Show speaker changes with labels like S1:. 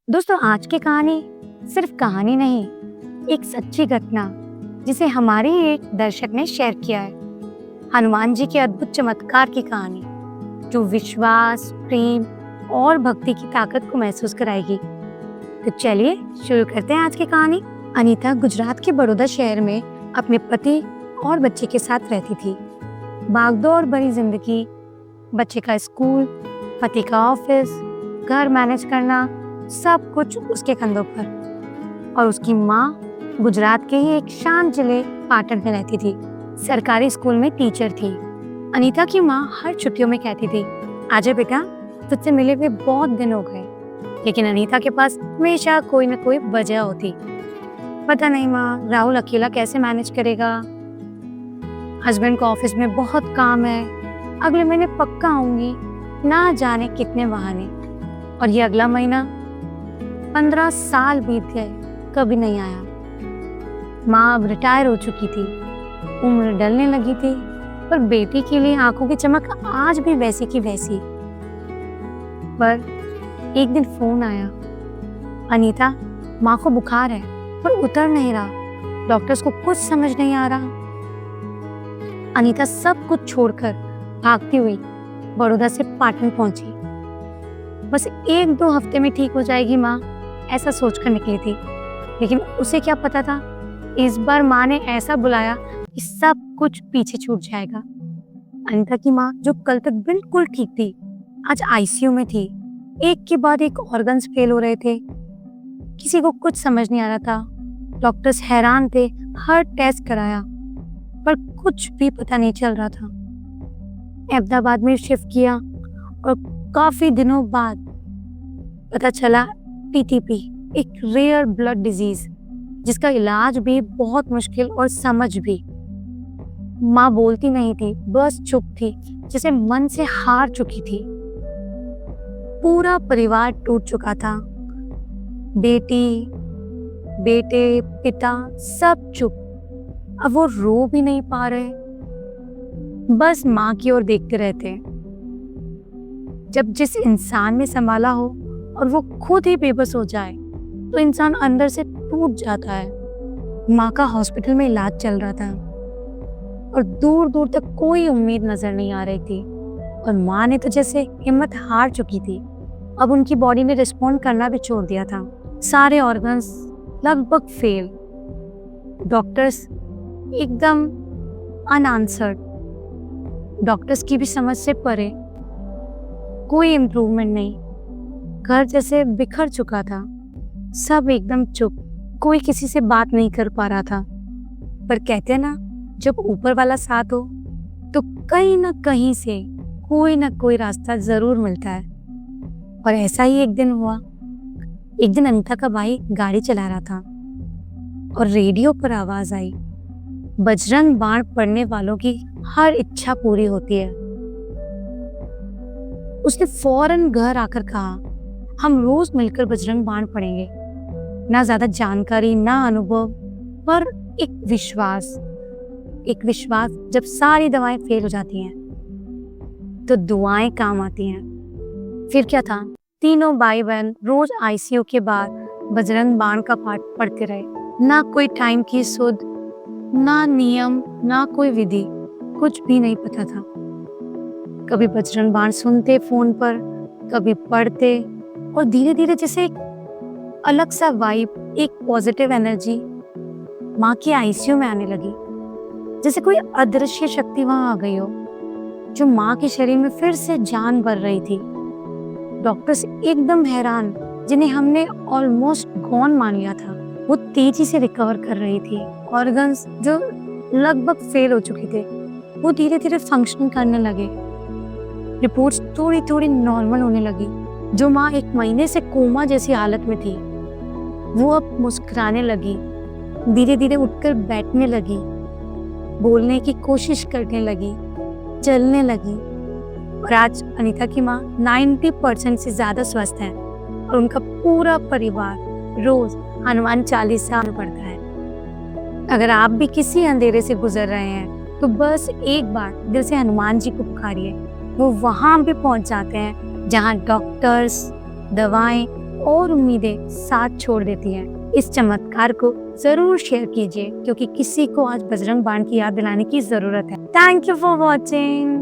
S1: दोस्तों, आज की कहानी सिर्फ कहानी नहीं, एक सच्ची घटना जिसे हमारे एक दर्शक ने शेयर किया है। हनुमान जी के अद्भुत चमत्कार की कहानी जो विश्वास, प्रेम और भक्ति की ताकत को महसूस कराएगी। तो चलिए शुरू करते हैं आज की कहानी। अनीता गुजरात के बड़ौदा शहर में अपने पति और बच्चे के साथ रहती थी। भागदौड़ भरी जिंदगी, बच्चे का स्कूल, पति का ऑफिस, घर मैनेज करना, सब कुछ उसके कंधों पर। और उसकी माँ गुजरात के ही एक शांत जिले पाटन में रहती थी। सरकारी स्कूल में टीचर थी। अनीता की माँ हर छुट्टियों में कहती थी, आजा बेटा, तुझसे मिले हुए बहुत दिन हो गए। लेकिन अनीता के पास हमेशा कोई न कोई वजह होती। पता नहीं माँ, राहुल अकेला कैसे मैनेज करेगा, हस्बैंड को ऑफिस में बहुत काम है, अगले महीने पक्का आऊंगी, ना जाने कितने बहाने। और ये अगला महीना 15 साल बीत गए, कभी नहीं आया। माँ अब रिटायर हो चुकी थी, उम्र ढलने लगी थी, पर बेटी के लिए आंखों की चमक आज भी वैसी की वैसी। पर एक दिन फोन आया, अनीता, माँ को बुखार है पर उतर नहीं रहा, डॉक्टर्स को कुछ समझ नहीं आ रहा। अनीता सब कुछ छोड़कर भागती हुई बड़ौदा से पाटन पहुंची। बस 1-2 हफ्ते में ठीक हो जाएगी माँ, ऐसा सोचकर निकली थी। लेकिन उसे क्या पता था, इस बार माँ ने ऐसा बुलाया कि सब कुछ पीछे छूट जाएगा। अनीता की माँ, जो कल तक बिल्कुल ठीक थी, आज आईसीयू में थी। एक के बाद एक ऑर्गन्स फेल हो रहे थे, किसी को कुछ समझ नहीं आ रहा था। डॉक्टर्स हैरान थे, हर टेस्ट कराया पर कुछ भी पता नहीं चल रहा था। अहमदाबाद में शिफ्ट किया और काफी दिनों बाद पता चला पीटीपी, एक रेयर ब्लड डिजीज जिसका इलाज भी बहुत मुश्किल और समझ भी। माँ बोलती नहीं थी, बस चुप थी, जैसे मन से हार चुकी थी। पूरा परिवार टूट चुका था, बेटी, बेटे, पिता, सब चुप। अब वो रो भी नहीं पा रहे, बस माँ की ओर देखते रहते। जब जिस इंसान ने संभाला हो और वो खुद ही बेबस हो जाए तो इंसान अंदर से टूट जाता है। माँ का हॉस्पिटल में इलाज चल रहा था और दूर दूर तक कोई उम्मीद नजर नहीं आ रही थी। और माँ ने तो जैसे हिम्मत हार चुकी थी। अब उनकी बॉडी ने रिस्पॉन्ड करना भी छोड़ दिया था। सारे ऑर्गन्स लगभग फेल, डॉक्टर्स एकदम अनआंसर्ड, डॉक्टर्स की भी समझ से परे, कोई इम्प्रूवमेंट नहीं। घर जैसे बिखर चुका था, सब एकदम चुप, कोई किसी से बात नहीं कर पा रहा था। पर कहते हैं ना, जब ऊपर वाला साथ हो तो कहीं ना कहीं से कोई ना कोई रास्ता जरूर मिलता है। और ऐसा ही एक दिन हुआ। एक दिन अनीता का भाई गाड़ी चला रहा था और रेडियो पर आवाज आई, बजरंग बाण पढ़ने वालों की हर इच्छा पूरी होती है। उसने फौरन घर आकर कहा, हम रोज मिलकर बजरंग बाण पढ़ेंगे। ना ज्यादा जानकारी, ना अनुभव, पर एक विश्वास जब सारी दवाएं फेल हो जाती हैं तो दुआएं काम आती हैं। फिर क्या था, तीनों भाई बहन रोज आईसीयू के बाद बजरंग बाण का पाठ पढ़ते रहे। ना कोई टाइम की सुध, ना नियम, ना कोई विधि, कुछ भी नहीं पता था। कभी बजरंग बाण सुनते फोन पर, कभी पढ़ते, और धीरे धीरे जैसे एक अलग सा वाइब, एक पॉजिटिव एनर्जी माँ के आईसीयू में आने लगी। जैसे कोई अदृश्य शक्ति वहां आ गई हो, जो माँ के शरीर में फिर से जान भर रही थी। डॉक्टर्स एकदम हैरान, जिन्हें हमने ऑलमोस्ट गॉन मान लिया था, वो तेजी से रिकवर कर रही थी। ऑर्गन्स जो लगभग फेल हो चुके थे, वो धीरे धीरे फंक्शन करने लगे। रिपोर्ट्स थोड़ी थोड़ी नॉर्मल होने लगी। जो माँ 1 महीने से कोमा जैसी हालत में थी, वो अब मुस्कुराने लगी, धीरे धीरे उठकर बैठने लगी, बोलने की कोशिश करने लगी, चलने लगी। और आज अनीता की माँ 90% से ज्यादा स्वस्थ है और उनका पूरा परिवार रोज हनुमान चालीसा पढ़ता है। अगर आप भी किसी अंधेरे से गुजर रहे हैं तो बस एक बार दिल से हनुमान जी को पुकारिए, वो वहां भी पहुंच जाते हैं जहां डॉक्टर्स, दवाएं और उम्मीदें साथ छोड़ देती हैं। इस चमत्कार को जरूर शेयर कीजिए क्योंकि किसी को आज बजरंग बाण की याद दिलाने की जरूरत है। Thank you for watching.